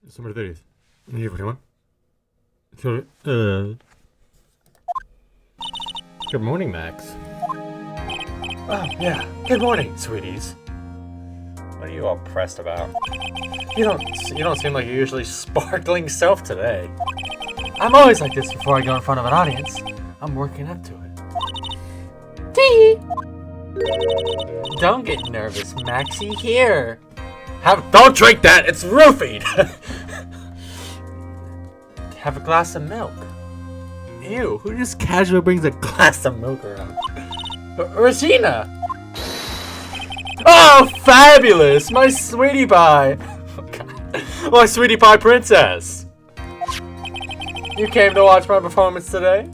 Summer 30th. Hey, everyone. Good morning, Max. Oh, yeah. Good morning, sweeties. What are you all pressed about? You don't seem like your usually sparkling self today. I'm always like this before I go in front of an audience. I'm working up to it. Tee! Don't get nervous, Maxie. Here. Don't drink that. It's roofied. Have a glass of milk. Ew, who just casually brings a glass of milk around? Regina! Oh, fabulous! My sweetie pie! Oh, God. My sweetie pie princess! You came to watch my performance today?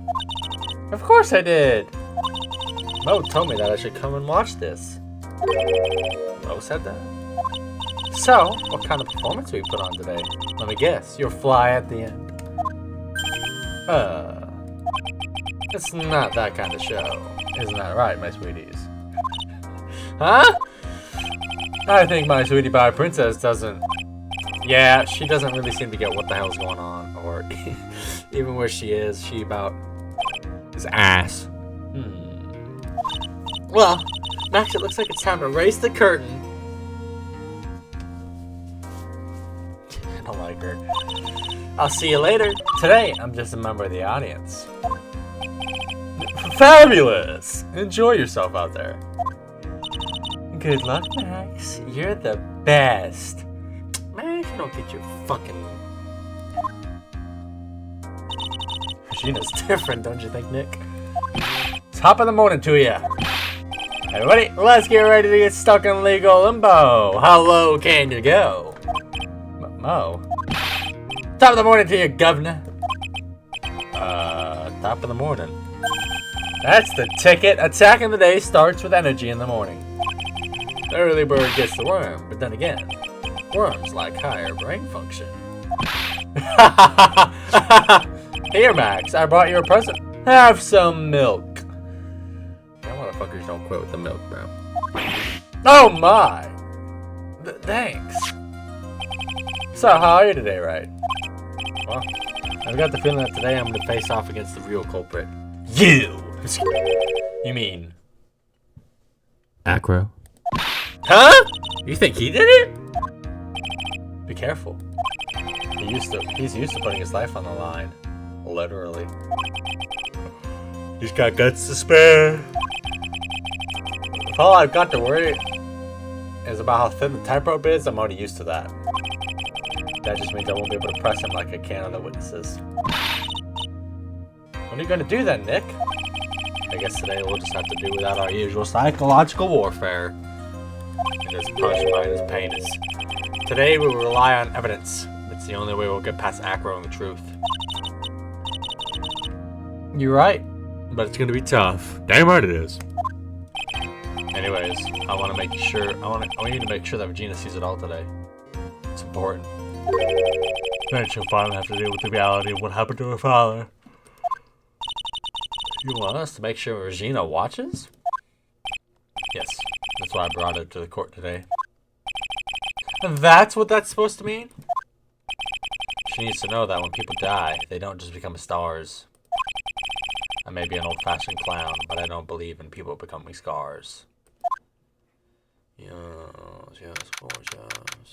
Of course I did! Mo told me that I should come and watch this. Mo said that? So, what kind of performance will you put on today? Let me guess, you'll fly at the end. It's not that kind of show. Isn't that right, my sweeties? Huh? I think my sweetie pie princess doesn't... Yeah, she doesn't really seem to get what the hell's going on. Or even where she is, she about... His ass. Well, Max, it looks like it's time to raise the curtain. I don't like her. I'll see you later. Today, I'm just a member of the audience. Fabulous! Enjoy yourself out there. Good luck, Max. You're the best. Man, if you don't get your fucking... Regina's different, don't you think, Nick? Top of the morning to you. Everybody, let's get ready to get stuck in legal limbo. How low can you go? Mo? Top of the morning to you, governor. Top of the morning. That's the ticket. Attacking the day starts with energy in the morning. The early bird gets the worm, but then again, worms like higher brain function. Here, Max, I brought you a present. Have some milk. That motherfuckers don't quit with the milk, bro. Oh my! Thanks. So, how are you today, Wright? Well, I've got the feeling that today I'm going to face off against the real culprit. You! You mean... Acro. Huh? You think he did it? Be careful. He's used to putting his life on the line. Literally. He's got guts to spare. If all I've got to worry is about how thin the tightrope is, I'm already used to that. That just means I won't be able to press him like I can other witnesses. What are you gonna do then, Nick? I guess today we'll just have to do without our usual psychological warfare. And his punishment and his penis. Today we will rely on evidence. It's the only way we'll get past Acro and the truth. You're right. But it's gonna be tough. Damn right it is. Anyways, I want you to make sure that Regina sees it all today. It's important. Then she'll finally have to deal with the reality of what happened to her father. You want us to make sure Regina watches? Yes, that's why I brought her to the court today. That's what that's supposed to mean? She needs to know that when people die, they don't just become stars. I may be an old-fashioned clown, but I don't believe in people becoming scars. Yes, gorgeous.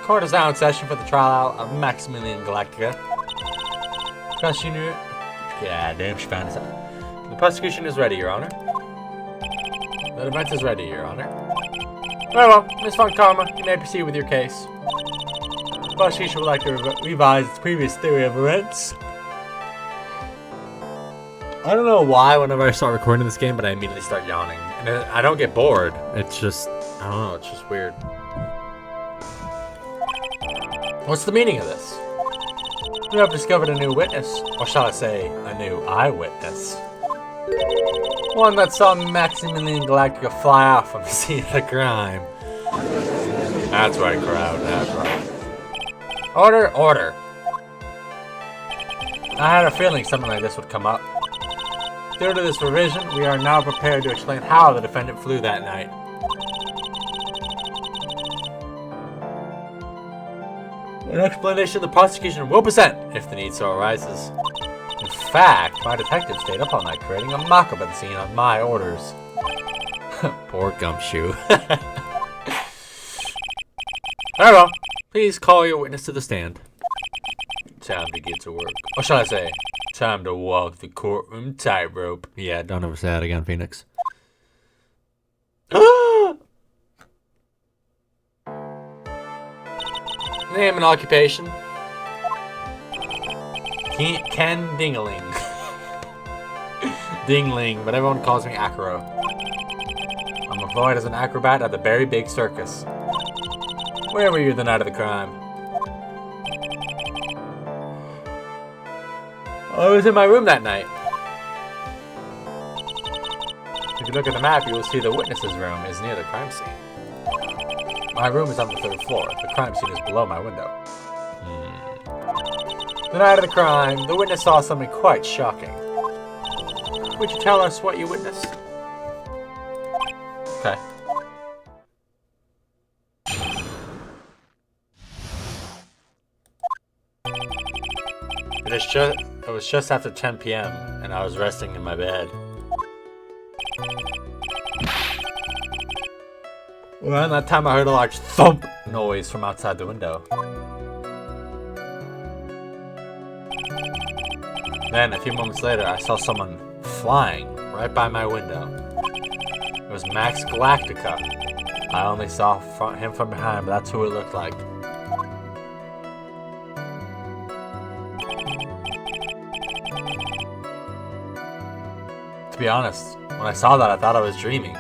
Court is now in session for the trial of Maximilian Galactica. Prosecution... God damn, she found us out. The prosecution is ready, Your Honor. The defense is ready, Your Honor. Very well, Miss Von Karma, you may proceed with your case. The prosecution would like to revise its previous theory of events. I don't know why whenever I start recording this game, but I immediately start yawning. And I don't get bored. It's just, I don't know, it's just weird. What's the meaning of this? We have discovered a new witness, or shall I say, a new eyewitness. One that saw Maximilian Galactica fly off from the scene of the crime. That's right, crowd, that's right. Order, order. I had a feeling something like this would come up. Due to this revision, we are now prepared to explain how the defendant flew that night. An explanation the prosecution will present if the need so arises. In fact, my detective stayed up all night creating a mock-up of the scene on my orders. Poor Gumshoe. Very well. Please call your witness to the stand. Time to get to work. Or shall I say, time to walk the courtroom tightrope. Yeah, don't ever say that again, Phoenix. Name and occupation. Ken Dingling. Dingling, but everyone calls me Acro. I'm employed as an acrobat at the Berry Big Circus. Where were you the night of the crime? I was in my room that night. If you look at the map, you will see the witness's room is near the crime scene. My room is on the 3rd floor. The crime scene is below my window. The night of the crime, the witness saw something quite shocking. Would you tell us what you witnessed? Okay. It was just after 10 p.m. and I was resting in my bed. Around that time I heard a large thump noise from outside the window. Then, a few moments later, I saw someone flying right by my window. It was Max Galactica. I only saw him from behind, but that's who it looked like. To be honest, when I saw that, I thought I was dreaming.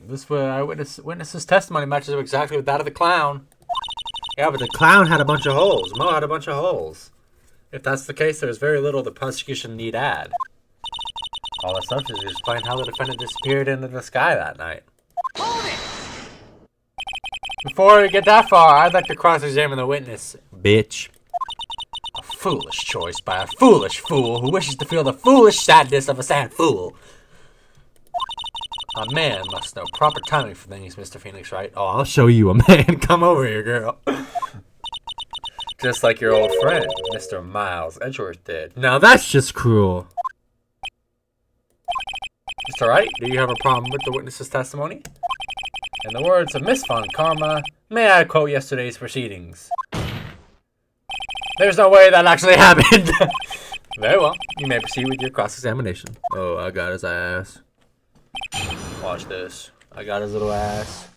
This witness's testimony matches up exactly with that of the clown. Yeah, but the clown had a bunch of holes. Mo had a bunch of holes. If that's the case, there's very little the prosecution need add. All that's left is to explain how the defendant disappeared into the sky that night. Hold it! Before we get that far, I'd like to cross-examine the witness. Bitch. A foolish choice by a foolish fool who wishes to feel the foolish sadness of a sad fool. A man must know proper timing for things, Mr. Phoenix, right? Oh, I'll show you a man. Come over here, girl. Just like your old friend, Mr. Miles Edgeworth did. Now that's just cruel. Mr. Wright, do you have a problem with the witness's testimony? In the words of Miss Von Karma, may I quote yesterday's proceedings? There's no way that actually happened. Very well. You may proceed with your cross-examination. Oh, I got his ass. Watch this. I got his little ass.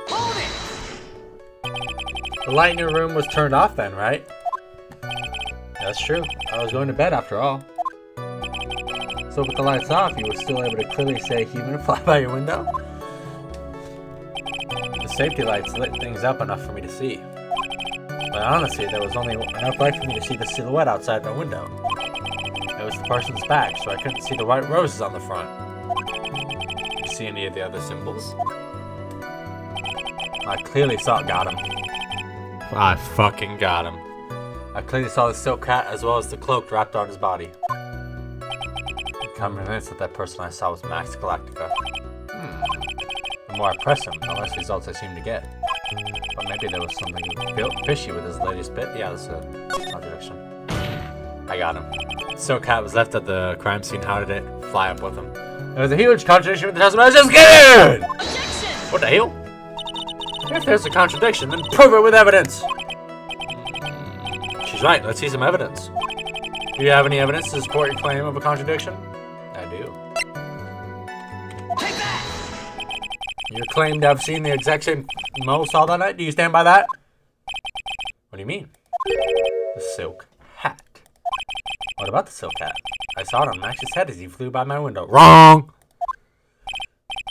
Hold it! The light in your room was turned off then, right? That's true. I was going to bed after all. So with the lights off, you were still able to clearly see a human fly by your window? The safety lights lit things up enough for me to see. But honestly, there was only enough light for me to see the silhouette outside my window. It was the person's back, so I couldn't see the white roses on the front. Did you see any of the other symbols? I clearly got him. I fucking got him. I clearly saw the silk hat as well as the cloak wrapped on his body. I'm convinced that person I saw was Max Galactica. The more I press him, the less results I seem to get. But maybe there was something fishy with his latest bit. Yeah, that's a contradiction. I got him. Silk hat was left at the crime scene. How did it fly up with him? There was a huge contradiction with the testimony. I was just kidding! Objection! What the hell? If there's a contradiction, then prove it with evidence. She's right. Let's see some evidence. Do you have any evidence to support your claim of a contradiction? I do. Take that! You claim to have seen the exact same Mo saw that night? Do you stand by that? What do you mean? The silk hat. What about the silk hat? I saw it on Max's head as he flew by my window. Wrong!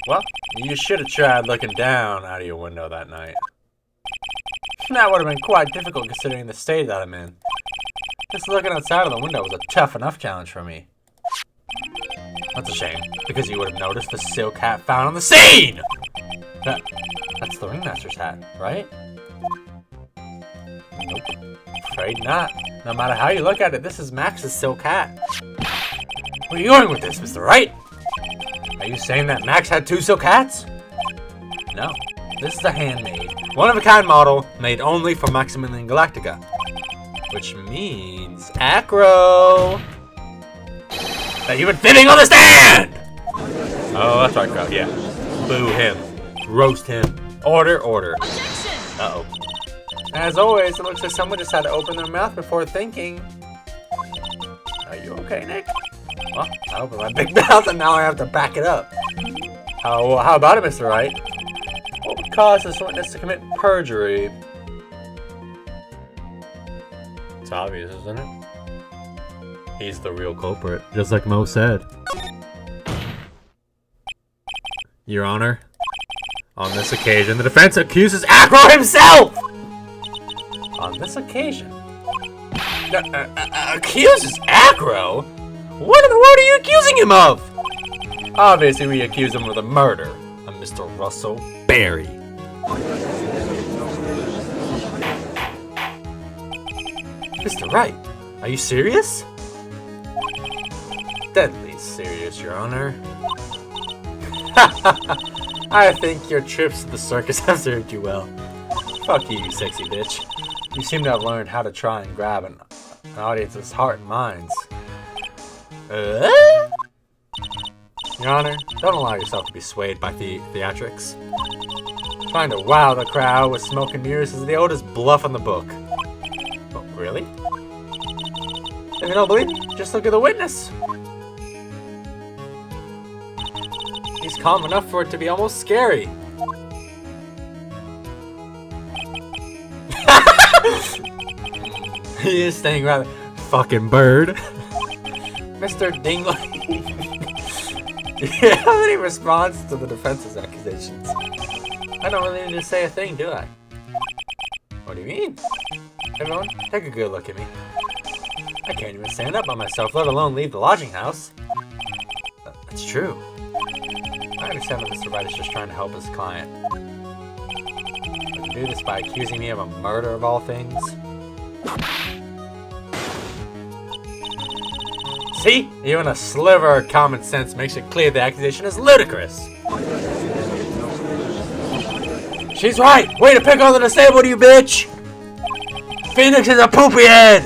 Well, you should have tried looking down out of your window that night. That would have been quite difficult considering the state that I'm in. Just looking outside of the window was a tough enough challenge for me. That's a shame, because you would have noticed the silk hat found on the scene! That's the ringmaster's hat, right? Nope. Afraid not. No matter how you look at it, this is Max's silk hat. Where are you going with this, Mr. Wright? Are you saying that Max had 2 silk hats? No. This is a handmade, one-of-a-kind model made only for Maximilian Galactica. Which means Acro! That you've been fitting on the stand! Oh, that's right, crowd, yeah. Boo him. Roast him. Order, order. Uh-oh. As always, it looks like someone just had to open their mouth before thinking. Are you okay, Nick? Well, I opened my big mouth and now I have to back it up. How about it, Mr. Wright? What would cause this witness to commit perjury? It's obvious, isn't it? He's the real culprit, Just like Mo said. Your Honor. On this occasion, the defense accuses Acro himself! On this occasion? Accuses Acro? What in the world are you accusing him of? Obviously, we accuse him of the murder of Mr. Russell Berry. Mr. Wright, are you serious? Deadly serious, Your Honor. I think your trips to the circus have served you well. Fuck you, you sexy bitch. You seem to have learned how to try and grab an audience's heart and minds. Your Honor, don't allow yourself to be swayed by theatrics. Trying to wow the crowd with smoke and mirrors is the oldest bluff in the book. Oh, really? If you don't believe me, just look at the witness. He's calm enough for it to be almost scary. He is staying rather Fucking bird. Mr. Dingley. Do you have any response to the defense's accusations? I don't really need to say a thing, do I? What do you mean? Everyone, take a good look at me. I can't even stand up by myself, let alone leave the lodging house. That's true. I understand that Mr. Wright is just trying to help his client. But to do this by accusing me of a murder of all things? See? Even a sliver of common sense makes it clear the accusation is ludicrous. She's right! Way to pick on the disabled, you bitch! Phoenix is a poopy head!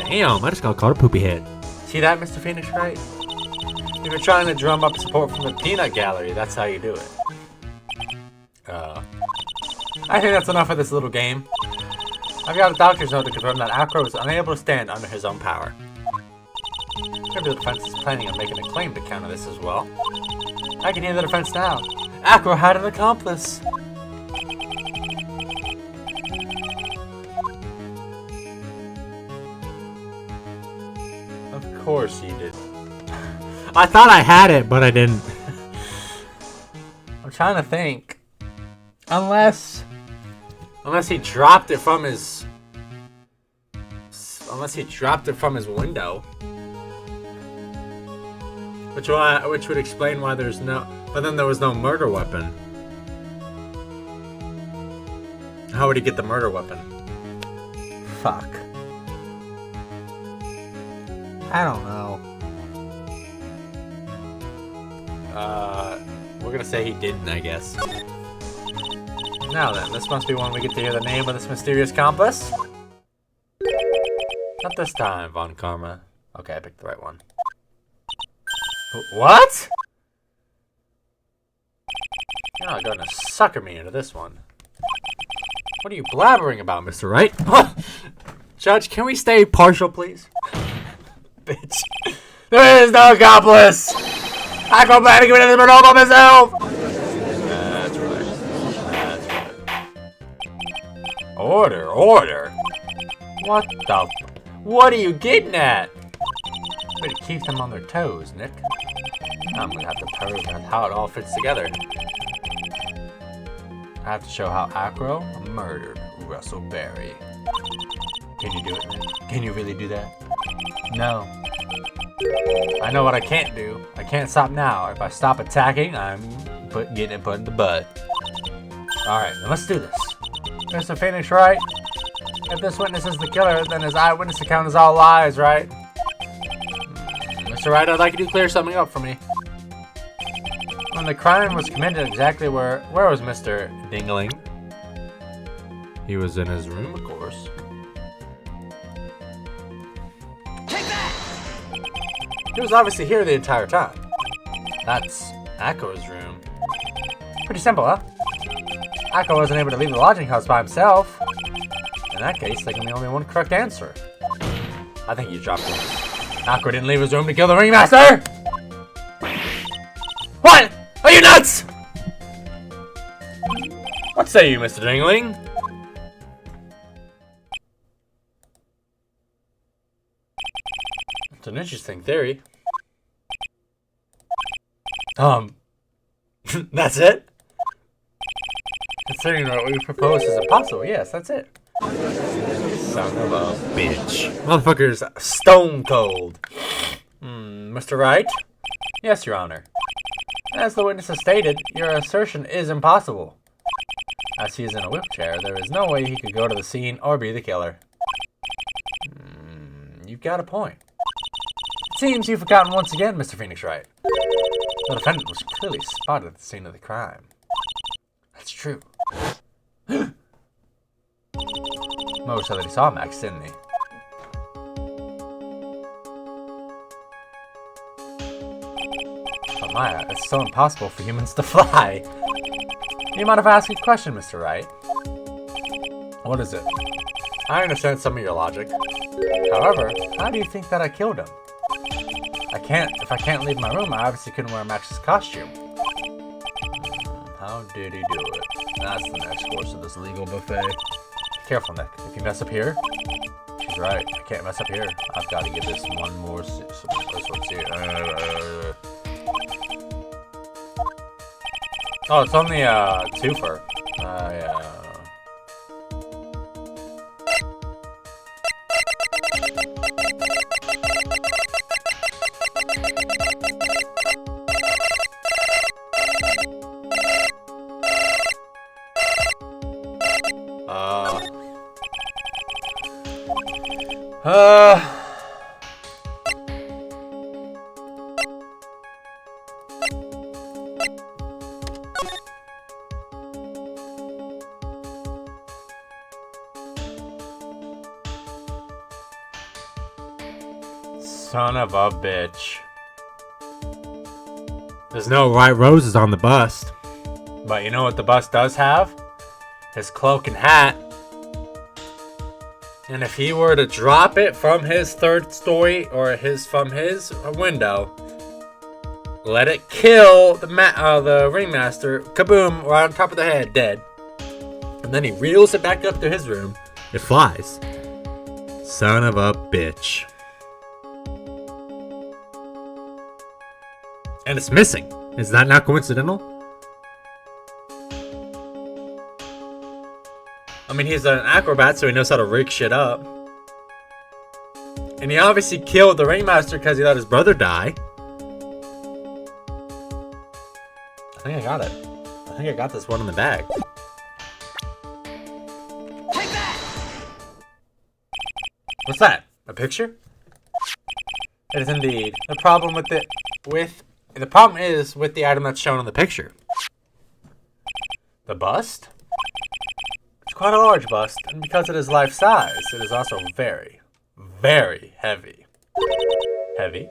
Damn, I just got called a poopy head. See that, Mr. Phoenix Wright? If you're trying to drum up support from the peanut gallery, that's how you do it. I think that's enough of this little game. I've got a doctor's note to confirm that Acro is unable to stand under his own power. Maybe the defense is planning on making a claim to counter this as well. I can hear the defense now. Acro had an accomplice. Of course he did. I thought I had it, but I didn't. I'm trying to think. Unless he dropped it from his... Unless he dropped it from his window. Which would explain why there's no... But then there was no murder weapon. How would he get the murder weapon? Fuck. I don't know. We're gonna say he didn't, I guess. Now then, this must be when we get to hear the name of this mysterious accomplice. Not this time, Von Karma. Okay, I picked the right one. What? You're not gonna sucker me into this one. What are you blabbering about, Mr. Wright? Judge, can we stay partial, please? Bitch. There is no accomplice! I go back and get this all by myself! That's right. That's right. Order, order! What the... What are you getting at? Way to keep them on their toes, Nick. I'm gonna have to prove how it all fits together. I have to show how Acro murdered Russell Berry. Can you do it, man? Can you really do that? No. I know what I can't do. I can't stop now. If I stop attacking, I'm getting it put in the butt. Alright, then let's do this. Mr. Phoenix, Wright? If this witness is the killer, then his eyewitness account is all lies, right? Mr. Wright, I'd like you to clear something up for me. When the crime was committed, exactly where was Mr. Dingling? He was in his room, of course. He was obviously here the entire time. That's Akko's room. Pretty simple, huh? Akko wasn't able to leave the lodging house by himself. In that case, there can be only one correct answer. I think you dropped it. Akko didn't leave his room to kill the ringmaster! What? Are you nuts? What say you, Mr. Dingling? It's an interesting theory. That's it? Considering what we propose is impossible, yes, that's it. Son of a bitch. Motherfucker's stone cold. Mr. Wright? Yes, Your Honor. As the witness has stated, your assertion is impossible. As he is in a wheelchair, there is no way he could go to the scene or be the killer. You've got a point. It seems you've forgotten once again, Mr. Phoenix Wright. The defendant was clearly spotted at the scene of the crime. That's true. Mo said that he saw Max, didn't he? But Maya, it's so impossible for humans to fly. Do you mind if I ask you a question, Mr. Wright? What is it? I understand some of your logic. However, how do you think that I killed him? If I can't leave my room, I obviously couldn't wear Max's costume. How did he do it? That's the next course of this legal buffet. Be careful, Nick. If you mess up here, she's right. I can't mess up here. I've got to give this one more. This one's here. Oh, it's only a twofer. Yeah. Son of a bitch. There's no white roses on the bust. But you know what the bust does have? His cloak and hat. And if he were to drop it from his third story or from his window, let it kill the ringmaster, kaboom, right on top of the head, dead. And then he reels it back up to his room. It flies. Son of a bitch. And it's missing. Is that not coincidental? I mean, he's an acrobat, so he knows how to rig shit up. And he obviously killed the ringmaster because he let his brother die. I think I got it. I think I got this one in the bag. Take that! What's that? A picture? It is indeed. The problem is with the item that's shown in the picture. The bust? It's quite a large bust, and because it is life-size, it is also very, very heavy. Heavy?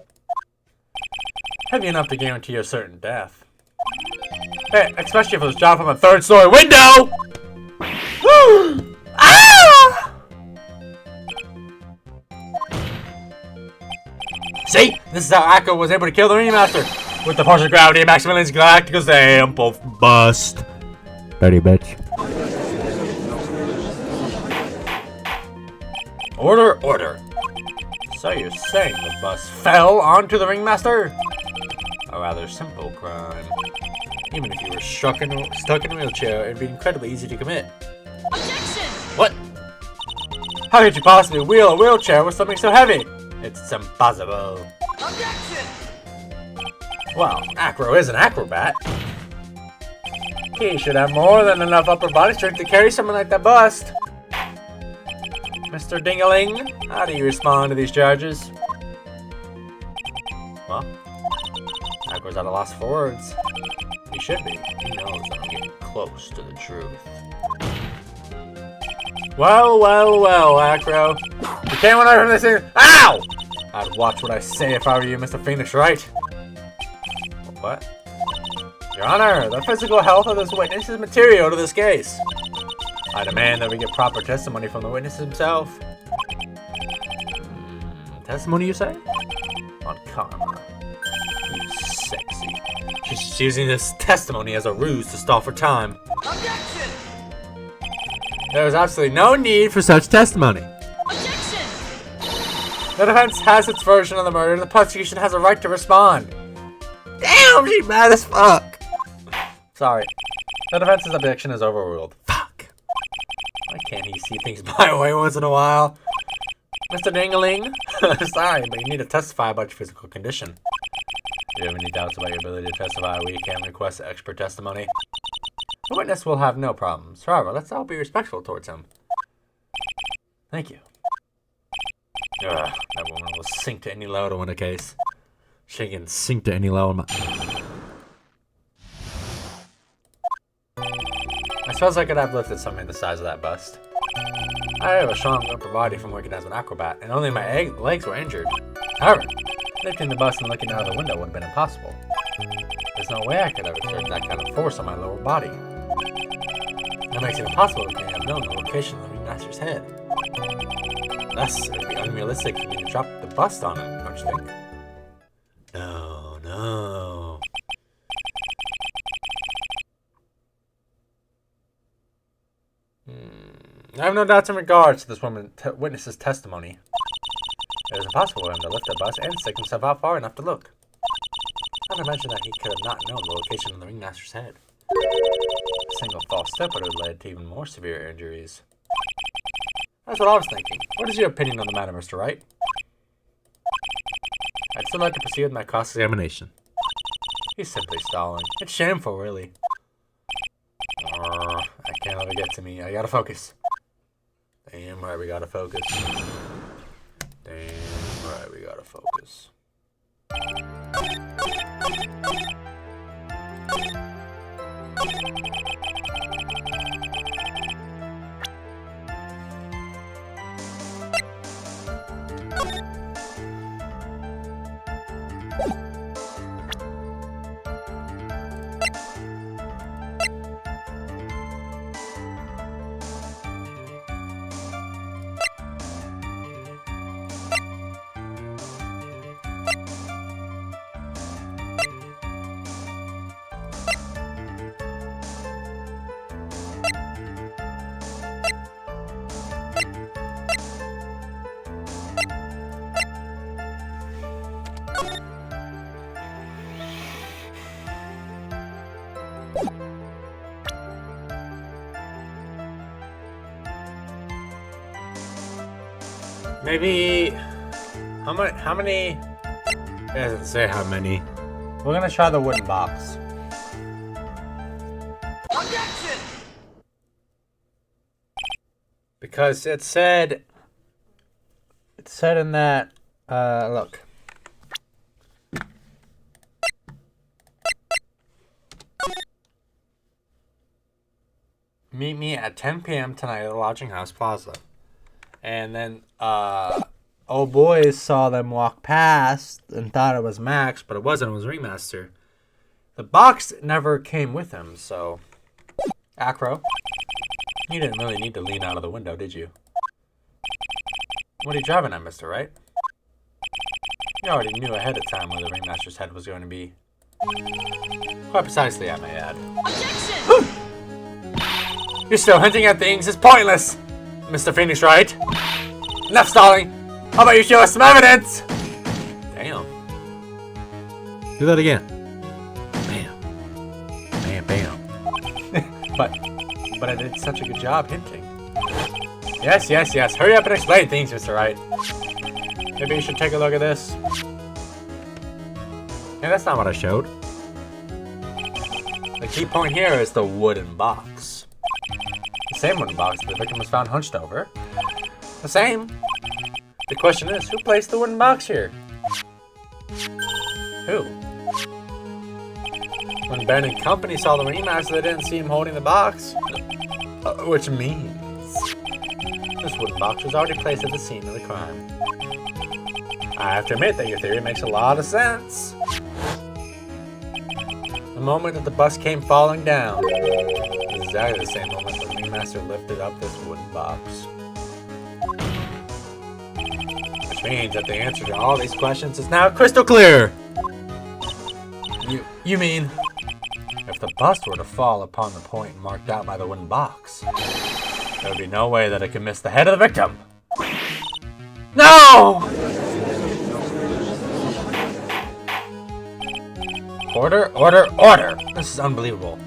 Heavy enough to guarantee a certain death. Hey, especially if it was dropped from a third-story window! Ah! See? This is how Akko was able to kill the ringmaster! With the force of gravity and Maximilian's galactical stamp of bust. Dirty bitch. Order, order. So you're saying the bus fell onto the ringmaster? A rather simple crime. Even if you were stuck in a wheelchair, it'd be incredibly easy to commit. Objection! What? How could you possibly wheel a wheelchair with something so heavy? It's impossible. Objection! Well, Acro is an acrobat. He should have more than enough upper body strength to carry someone like that bust. Mr. Dingaling, how do you respond to these charges? Well, Acro's at a loss for words. He should be. He knows that I'm getting close to the truth. Well, well, well, Acro. You can't run away from this thing. Ow! I'd watch what I say if I were you, Mr. Phoenix, right? What? Your Honor, the physical health of this witness is material to this case. I demand that we get proper testimony from the witness himself. Testimony, you say? On camera. You sexy. She's using this testimony as a ruse to stall for time. Objection! There is absolutely no need for such testimony. Objection! The defense has its version of the murder. The prosecution has a right to respond. Damn, she's mad as fuck. Sorry. The defense's objection is overruled. Fuck. Why can't he see things my way once in a while? Mr. Dingaling? Sorry, but you need to testify about your physical condition. Do you have any doubts about your ability to testify? We can request expert testimony. The witness will have no problems. However, let's all be respectful towards him. Thank you. Ugh, that woman will sink to any level in a case. She can sink to any level. I suppose I could have lifted something the size of that bust. I have a strong upper body from working as an acrobat, and only my legs were injured. However, lifting the bust and looking out of the window would have been impossible. There's no way I could have exerted that kind of force on my lower body. That makes it impossible for me to have known the location of the ringmaster's head. Thus, it would be unrealistic for me to drop the bust on him, don't you think? No, no. I have no doubts in regards to this witness's testimony. It is impossible for him to lift the bust and stick himself out far enough to look. Not to mention that he could have not known the location of the ringmaster's head. A single false step would have led to even more severe injuries. That's what I was thinking. What is your opinion on the matter, Mr. Wright? I'd still like to proceed with my cross-examination. He's simply stalling. It's shameful, really. I can't let it get to me. I gotta focus. Damn right, we gotta focus. Damn right, we gotta focus. Maybe how many? It doesn't say how many. We're gonna try the wooden box. Objection! Because it said in that look. Meet me at 10 p.m. tonight at the Lodging House Plaza. And then old boys saw them walk past and thought it was Max, but it wasn't. It was Ringmaster. The box never came with him, so Acro, you didn't really need to lean out of the window, did you? What are you driving at, Mr. Wright? You already knew ahead of time where the Ringmaster's head was going to be. Quite precisely, I may add. Objection! You're still hinting at things. It's pointless, Mr. Phoenix Wright. Enough stalling. How about you show us some evidence? Damn. Do that again. Bam. Bam, bam. but I did such a good job hinting. Yes, yes, yes. Hurry up and explain things, Mr. Wright. Maybe you should take a look at this. Yeah, that's not what I showed. The key point here is the wooden box. The same wooden box that the victim was found hunched over. The same. The question is, who placed the wooden box here? Who? When Ben and company saw the remaster, they didn't see him holding the box. Which means this wooden box was already placed at the scene of the crime. I have to admit that your theory makes a lot of sense. The moment that the bus came falling down is exactly the same moment the remaster lifted up this wooden box. Which means that the answer to all these questions is now crystal clear! You mean, if the bust were to fall upon the point marked out by the wooden box, there would be no way that it could miss the head of the victim. No! Order, order, order! This is unbelievable.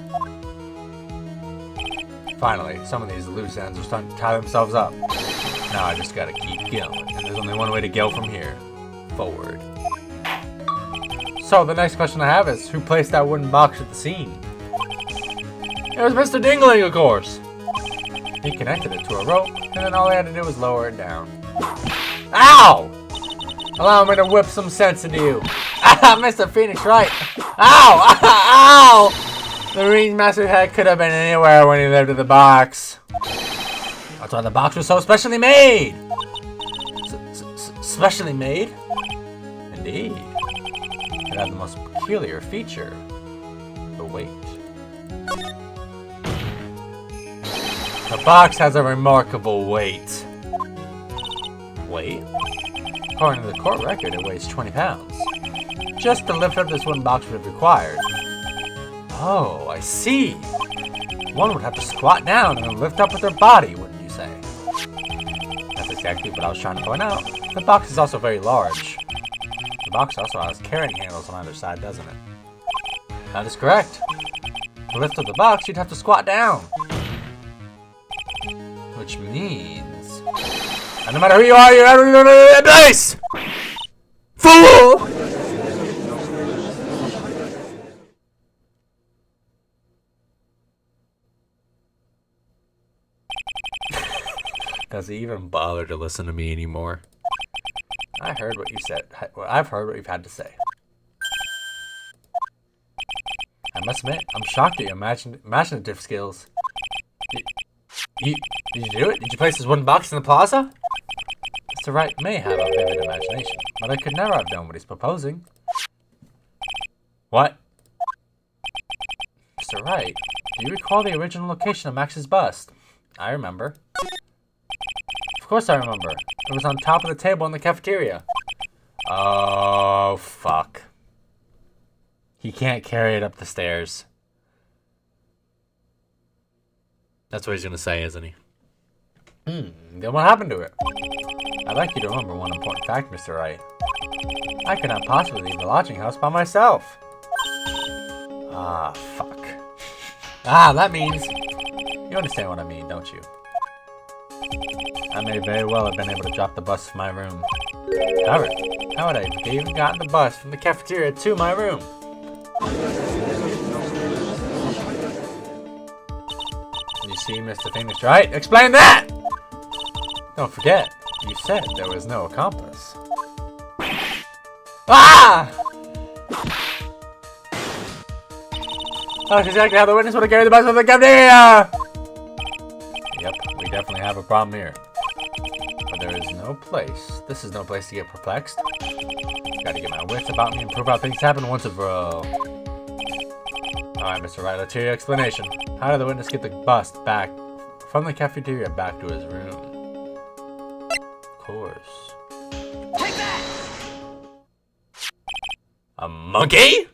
Finally, some of these loose ends are starting to tie themselves up. Now I just gotta keep going, and there's only one way to go from here. Forward. So, the next question I have is, who placed that wooden box at the scene? It was Mr. Dingling, of course! He connected it to a rope, and then all he had to do was lower it down. Ow! Allow me to whip some sense into you. Mr. Phoenix Wright! Ow! Ow! The remastered head could have been anywhere when he lived in the box. That's why the box was so specially made! Specially made? Indeed. It had the most peculiar feature. The weight. The box has a remarkable weight. Weight? According to the court record, it weighs 20 pounds. Just to lift up this wooden box would have required. Oh, I see. One would have to squat down and then lift up with their body, wouldn't you say? That's exactly what I was trying to point out. The box is also very large. The box also has carrying handles on either side, doesn't it? That is correct. To lift up the box, you'd have to squat down. Which means... And no matter who you are, you're out of the place! Fool! Does he even bother to listen to me anymore? I heard what you said. I've heard what you've had to say. I must admit, I'm shocked at your imaginative skills. Did you do it? Did you place this wooden box in the plaza? Mr. Wright may have a vivid imagination, but I could never have done what he's proposing. What? Mr. Wright, do you recall the original location of Max's bust? I remember. Of course I remember. It was on top of the table in the cafeteria. Oh, fuck. He can't carry it up the stairs. That's what he's gonna say, isn't he? Then what happened to it? I'd like you to remember one important fact, Mr. Wright. I could not possibly leave the lodging house by myself. Ah, fuck. Ah, that means... You understand what I mean, don't you? I may very well have been able to drop the bus from my room. However, how would I have even gotten the bus from the cafeteria to my room? You see, Mr. Phoenix Wright? Explain that! Don't forget, you said there was no accomplice. Ah! That's exactly how the witness would have carried the bus from the cafeteria! Yep, we definitely have a problem here. But there is no place. This is no place to get perplexed. Gotta get my wits about me and prove how things happen once and for all. Alright, Mr. Wright, let's hear your explanation. How did the witness get the bust back from the cafeteria back to his room? Of course. Take that! A monkey?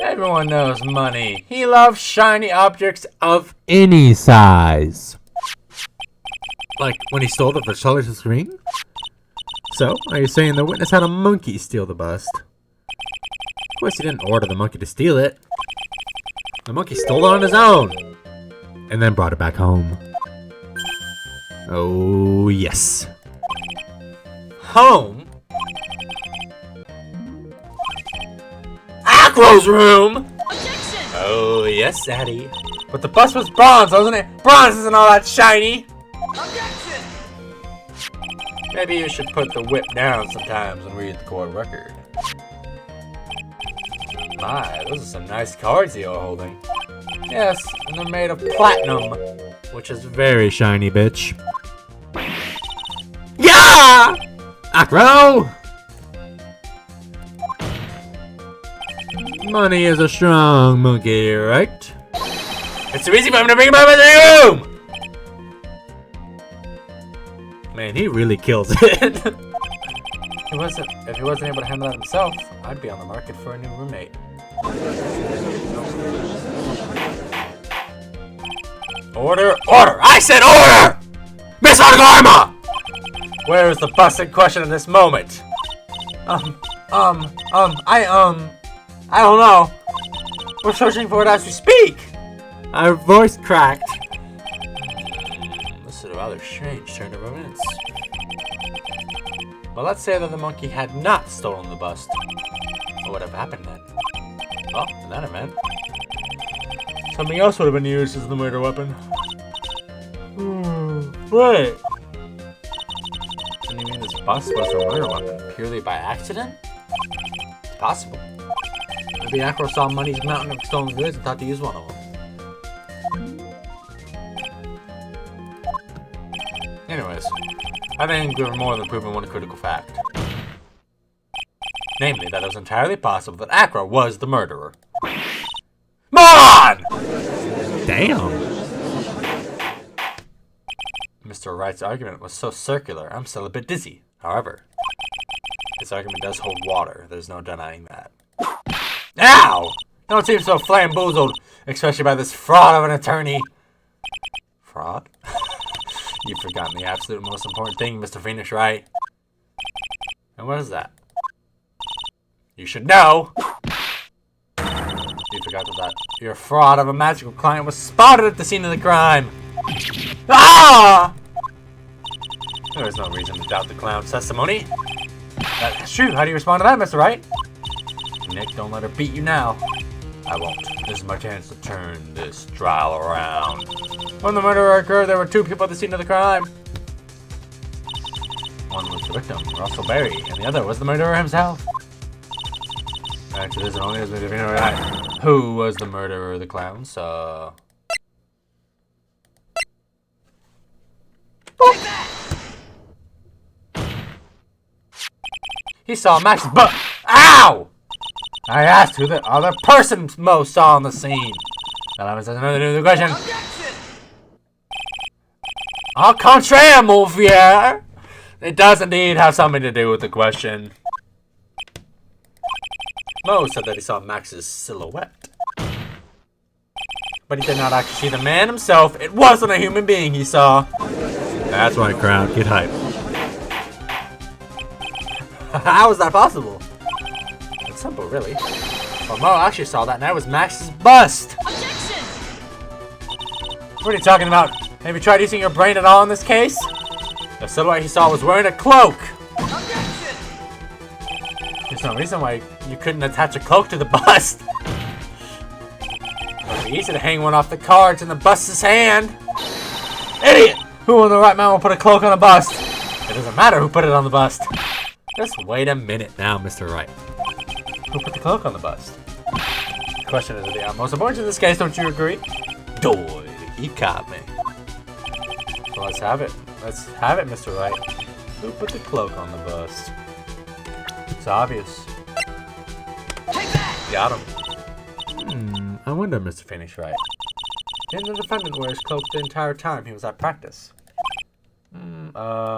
Everyone knows money. He loves shiny objects of Any size. Like when he stole the photographer's ring? So, are you saying the witness had a monkey steal the bust? Of course he didn't order the monkey to steal it. The monkey stole it on his own. And then brought it back home. Oh, yes. Home? Acro's room? Objection! Oh, yes, Daddy. But the bus was bronze, wasn't it? Bronze isn't all that shiny. Objection! Maybe you should put the whip down sometimes and read the court record. My, those are some nice cards you're holding. Yes, and they're made of platinum, which is Very shiny, bitch. Yeah! Acro! Money is a strong monkey, right? It's too easy for him to bring him out of the room! Man, he really kills it. If he wasn't able to handle that himself, I'd be on the market for a new roommate. Order! Order! I said order! Miss Argarma! Where is the bus in question in this moment? I don't know. We're searching for it as we speak. Our voice cracked. This is a rather strange turn of events. Well, let's say that the monkey had not stolen the bust. What would have happened then? Well, in that event, something else would have been used as the murder weapon. Wait. And you mean this bust was a murder weapon purely by accident? It's possible. Maybe Acro saw Money's mountain of stolen goods and thought to use one of them. Anyways, I think we've more than proven one critical fact. Namely, that it was entirely possible that Acro was the murderer. Moron! Damn. Mr. Wright's argument was so circular, I'm still a bit dizzy. However, his argument does hold water. There's no denying that. Ow! Don't seem so flamboozled, especially by this fraud of an attorney. Fraud? You've forgotten the absolute most important thing, Mr. Phoenix Wright. And what is that? You should know! You forgot that your fraud of a magical client was spotted at the scene of the crime! Ah! There is no reason to doubt the clown's testimony. That's true. How do you respond to that, Mr. Wright? Nick, don't let her beat you now. I won't. This is my chance to turn this trial around. When the murder occurred, there were two people at the scene of the crime. One was the victim, Russell Berry, and the other was the murderer himself. Actually, this only has been right. Who was the murderer of the clown, so... He saw Max's butt. Ow! I asked who the other person most saw on the scene. That happens has nothing to do with the question. Objection! Au contraire, mon vieux. It does indeed have something to do with the question. Mo said that he saw Max's silhouette. But he did not actually see the man himself. It wasn't a human being he saw. That's right, crowd. Get hype. How is that possible? It's simple, really. Well, Mo actually saw that, and that was Max's bust. Objection! What are you talking about? Have you tried using your brain at all in this case? The silhouette he saw was wearing a cloak. Objection! There's no reason why you couldn't attach a cloak to the bust. It would be easy to hang one off the cards in the bust's hand. Idiot! Who in the right mind will put a cloak on a bust? It doesn't matter who put it on the bust. Just wait a minute now, Mr. Wright. Who put the cloak on the bust? The question is of the utmost importance in this case, don't you agree? Doy, he caught me. So let's have it. Let's have it, Mr. Wright. Who put the cloak on the bust? It's obvious. Take that! Got him. I wonder, Mr. Finish right. Didn't the defendant wear his cloak the entire time he was at practice? So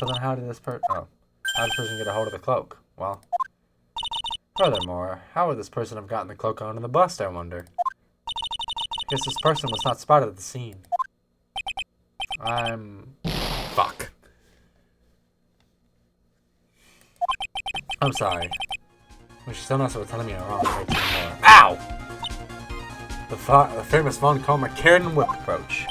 then how did this person get a hold of the cloak? Well, furthermore, how would this person have gotten the cloak onto the bust, I wonder? I guess this person was not spotted at the scene. Fuck. I'm sorry. Which still not so telling me I'm wrong way too more. Ow! The famous Von Comer Karen Whip approach.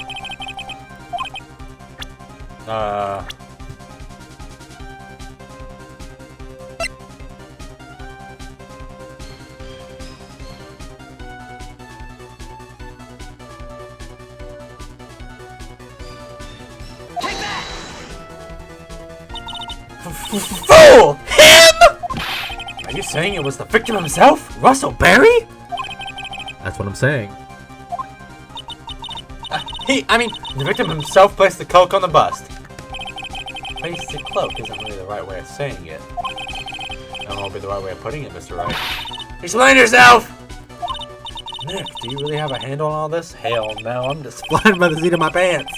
Take that! Fool! Him? Are you saying it was the victim himself? Russell Berry? That's what I'm saying. The victim himself placed the cloak on the bust. Placed the cloak isn't really the right way of saying it. That won't be the right way of putting it, Mr. Wright. Explain yourself! Nick, do you really have a handle on all this? Hell no, I'm just flying by the seat of my pants.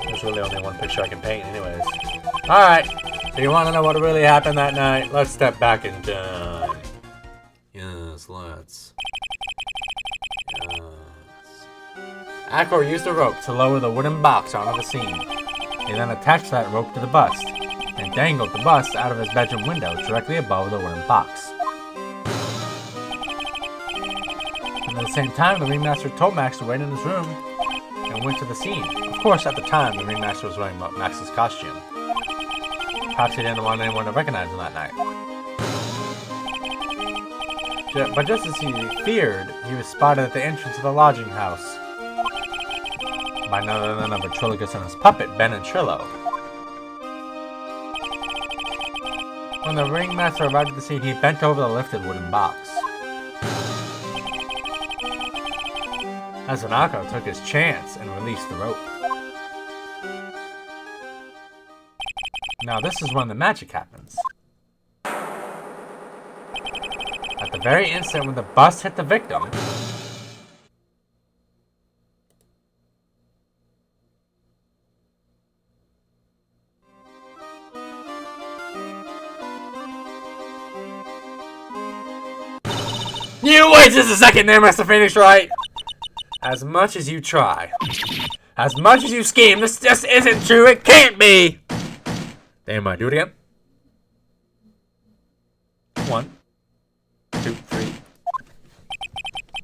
There's really only one picture I can paint anyways. Alright, so you want to know what really happened that night? Let's step back in time. Yes, let's. Ackroyd used a rope to lower the wooden box onto the scene. He then attached that rope to the bust, and dangled the bust out of his bedroom window directly above the wooden box. And at the same time, the ringmaster told Max to wait in his room, and went to the scene. Of course, at the time, the ringmaster was wearing Max's costume. Perhaps he didn't want anyone to recognize him that night. But just as he feared, he was spotted at the entrance of the lodging house by none other than a ventriloquist and his puppet, Ben and Trillo. When the ringmaster arrived at the scene, he bent over the lifted wooden box. Azanako took his chance and released the rope. Now this is when the magic happens. At the very instant when the bust hit the victim, you wait just a second there, Mr. Phoenix Wright! As much as you try, as much as you scheme, this just isn't true, it can't be! Damn, I do it again? 1, 2, 3.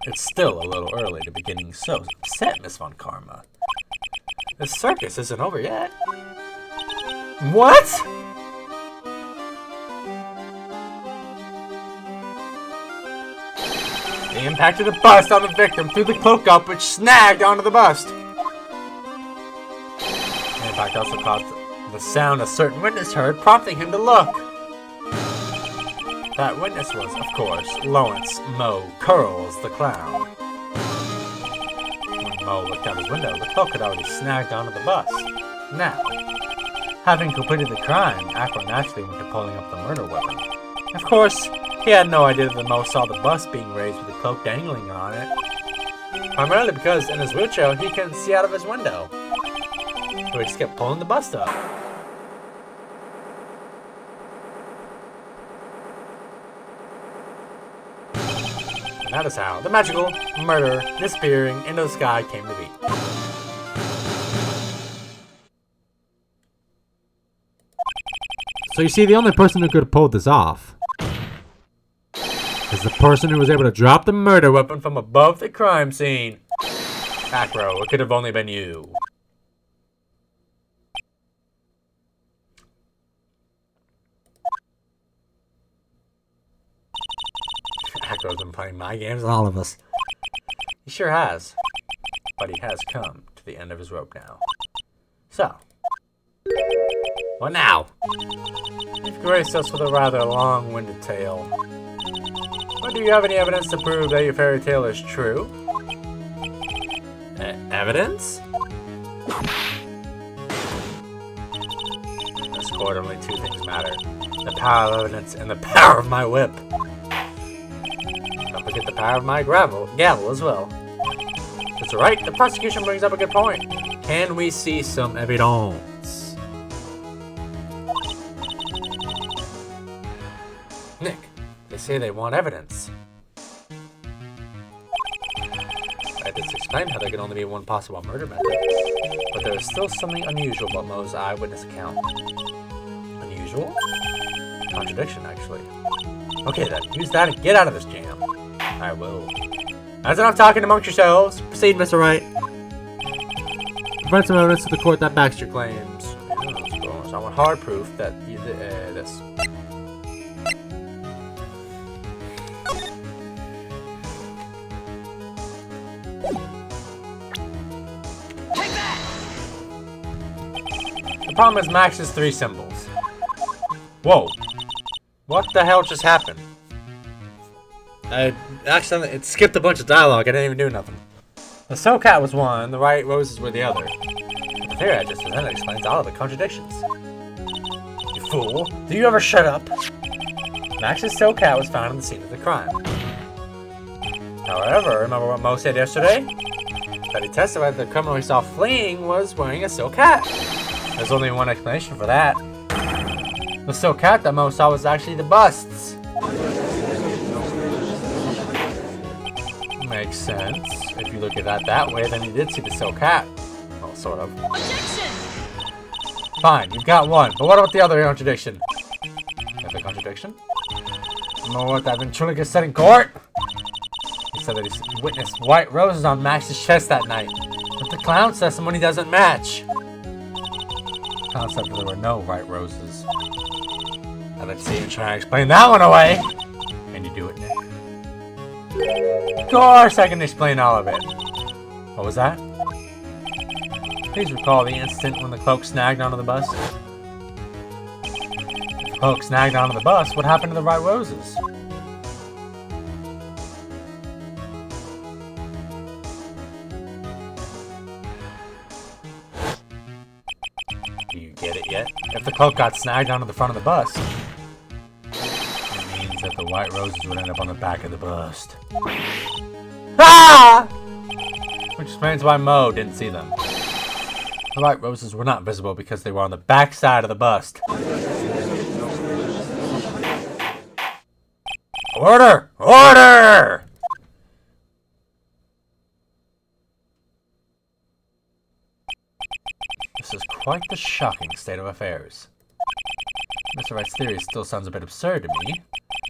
It's still a little early to be getting so upset, Miss Von Karma. The circus isn't over yet. What? The impact of the bust on the victim threw the cloak up, which snagged onto the bust. The impact also caused the sound a certain witness heard, prompting him to look. That witness was, of course, Lawrence Moe Curls the clown. When Moe looked out his window, the cloak had already snagged onto the bust. Now, having completed the crime, Ackroyd naturally went to pulling up the murder weapon. Of course, he had no idea that Moe saw the bust being raised with the cloak dangling on it. Primarily because in his wheelchair he couldn't see out of his window. So he just kept pulling the bust up. And that is how the magical murder disappearing into the sky came to be. So you see, the only person who could have pulled this off is the person who was able to drop the murder weapon From above the crime scene. Ackroyd, it could have only been you. Ackroyd's been playing my games on all of us. He sure has. But he has come to the end of his rope now. So, what now? You've graced us with a rather long-winded tale. But do you have any evidence to prove that your fairy tale is true? Evidence? In this court, only two things matter. The power of evidence and the power of my whip. Don't forget the power of my gavel as well. That's right, the prosecution brings up a good point. Can we see some evidence? Nick, they say they want evidence. I just explained how there could only be one possible murder method. But there is still something unusual about Moe's eyewitness account. Unusual? Contradiction, actually. Okay then, use that and get out of this jam. I will. That's enough talking amongst yourselves. Proceed, Mr. Wright. provide some evidence to the court that backs your claims. Yes, I want hard proof that this. Take that! The problem is Max's 3 symbols. Whoa. What the hell just happened? I accidentally it skipped a bunch of dialogue. I didn't even do nothing. The Soul Cat was one, the Wright roses were the other. But the theory I just presented explains all of the contradictions. You fool! Do you ever shut up? Max's Soul Cat was found on the scene of the crime. However, remember what Mo said yesterday? That he testified that the criminal he saw fleeing was wearing a silk hat. There's only one explanation for that. The silk hat that Mo saw was actually the bust's. Makes sense. If you look at that way, then he did see the silk hat. Well, sort of. Objection! Fine, you've got one. But what about the other contradiction? The contradiction? Remember what that ventriloquist said in court? He said that he witnessed white roses on Max's chest that night. But the clown testimony doesn't match. The clown said that there were no white roses. I'd like to see you try and explain that one away. Can you do it, Nick? Of course I can explain all of it. What was that? Please recall the incident when the cloak snagged onto the bus. If the cloak snagged onto the bus, what happened to the white roses? Do you get it yet? If the cloak got snagged onto the front of the bus, it means that the white roses would end up on the back of the bust. Ah! Which explains why Mo didn't see them. The white roses were not visible because they were on the back side of the bust. Order! Order! This is quite the shocking state of affairs. Mr. Wright's theory still sounds a bit absurd to me.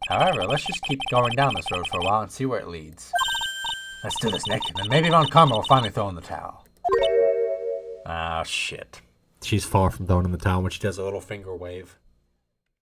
However, let's just keep going down this road for a while and see where it leads. Let's do this, Nick, and then maybe Von Karma will finally throw in the towel. Ah, shit. She's far from throwing in the towel when she Does a little finger wave.